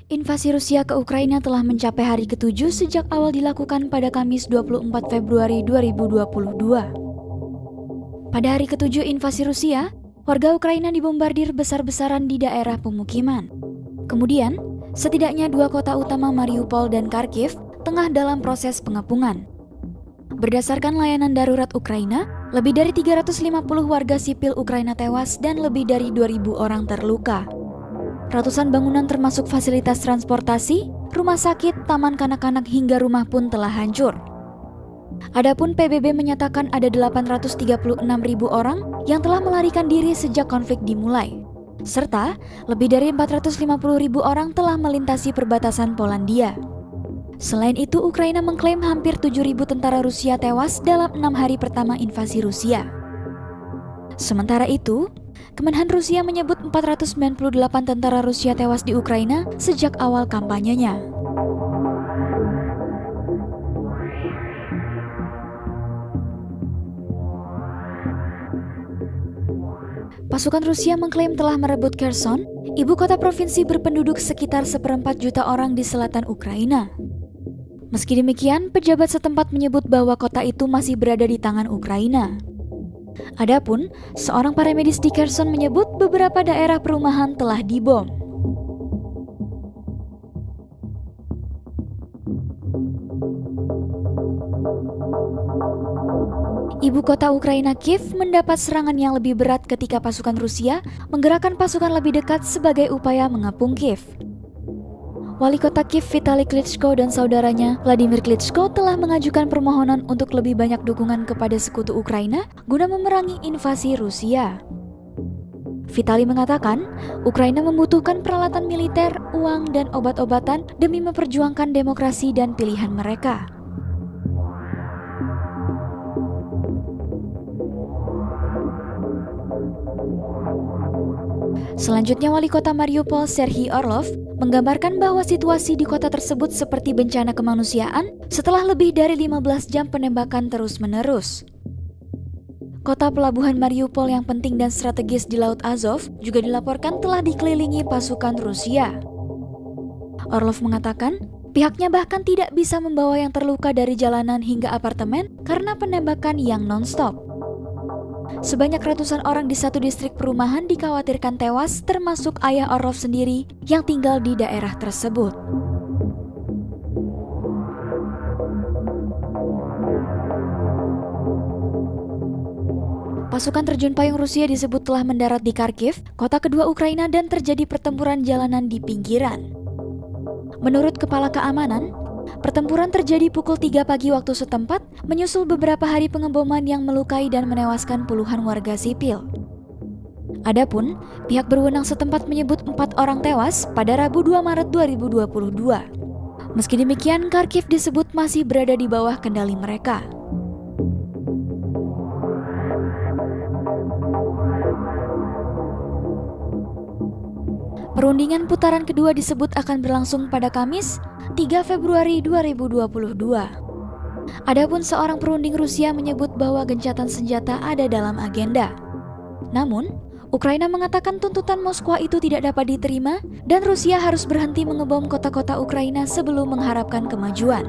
Invasi Rusia ke Ukraina telah mencapai hari ke-7 sejak awal dilakukan pada Kamis 24 Februari 2022. Pada hari ke-7 invasi Rusia, warga Ukraina dibombardir besar-besaran di daerah pemukiman. Kemudian, setidaknya 2 kota utama Mariupol dan Kharkiv tengah dalam proses pengepungan. Berdasarkan layanan darurat Ukraina, lebih dari 350 warga sipil Ukraina tewas dan lebih dari 2.000 orang terluka. Ratusan bangunan termasuk fasilitas transportasi, rumah sakit, taman kanak-kanak hingga rumah pun telah hancur. Adapun PBB menyatakan ada 836.000 orang yang telah melarikan diri sejak konflik dimulai. Serta lebih dari 450.000 orang telah melintasi perbatasan Polandia. Selain itu, Ukraina mengklaim hampir 7.000 tentara Rusia tewas dalam 6 hari pertama invasi Rusia. Sementara itu, Kemenhan Rusia menyebut 498 tentara Rusia tewas di Ukraina sejak awal kampanyenya. Pasukan Rusia mengklaim telah merebut Kherson, ibu kota provinsi berpenduduk sekitar 1,4 juta orang di selatan Ukraina. Meski demikian, pejabat setempat menyebut bahwa kota itu masih berada di tangan Ukraina. Adapun, seorang paramedis di Kherson menyebut beberapa daerah perumahan telah dibom. Ibu kota Ukraina Kiev mendapat serangan yang lebih berat ketika pasukan Rusia menggerakkan pasukan lebih dekat sebagai upaya mengepung Kiev. Wali kota Kiev Vitali Klitschko dan saudaranya Vladimir Klitschko telah mengajukan permohonan untuk lebih banyak dukungan kepada sekutu Ukraina guna memerangi invasi Rusia. Vitali mengatakan, Ukraina membutuhkan peralatan militer, uang, dan obat-obatan demi memperjuangkan demokrasi dan pilihan mereka. Selanjutnya, Wali Kota Mariupol Serhiy Orlov menggambarkan bahwa situasi di kota tersebut seperti bencana kemanusiaan setelah lebih dari 15 jam penembakan terus-menerus. Kota pelabuhan Mariupol yang penting dan strategis di Laut Azov juga dilaporkan telah dikelilingi pasukan Rusia. Orlov mengatakan, pihaknya bahkan tidak bisa membawa yang terluka dari jalanan hingga apartemen karena penembakan yang non-stop. Sebanyak ratusan orang di satu distrik perumahan dikhawatirkan tewas, termasuk ayah Orlov sendiri yang tinggal di daerah tersebut. Pasukan terjun payung Rusia disebut telah mendarat di Kharkiv, kota kedua Ukraina, dan terjadi pertempuran jalanan di pinggiran. Menurut Kepala Keamanan, pertempuran terjadi pukul 3 pagi waktu setempat, menyusul beberapa hari pengeboman yang melukai dan menewaskan puluhan warga sipil. Adapun, pihak berwenang setempat menyebut 4 orang tewas pada Rabu 2 Maret 2022. Meski demikian, Kharkiv disebut masih berada di bawah kendali mereka. Perundingan putaran kedua disebut akan berlangsung pada Kamis, 3 Februari 2022. Adapun seorang perunding Rusia menyebut bahwa gencatan senjata ada dalam agenda. Namun, Ukraina mengatakan tuntutan Moskwa itu tidak dapat diterima dan Rusia harus berhenti mengebom kota-kota Ukraina sebelum mengharapkan kemajuan.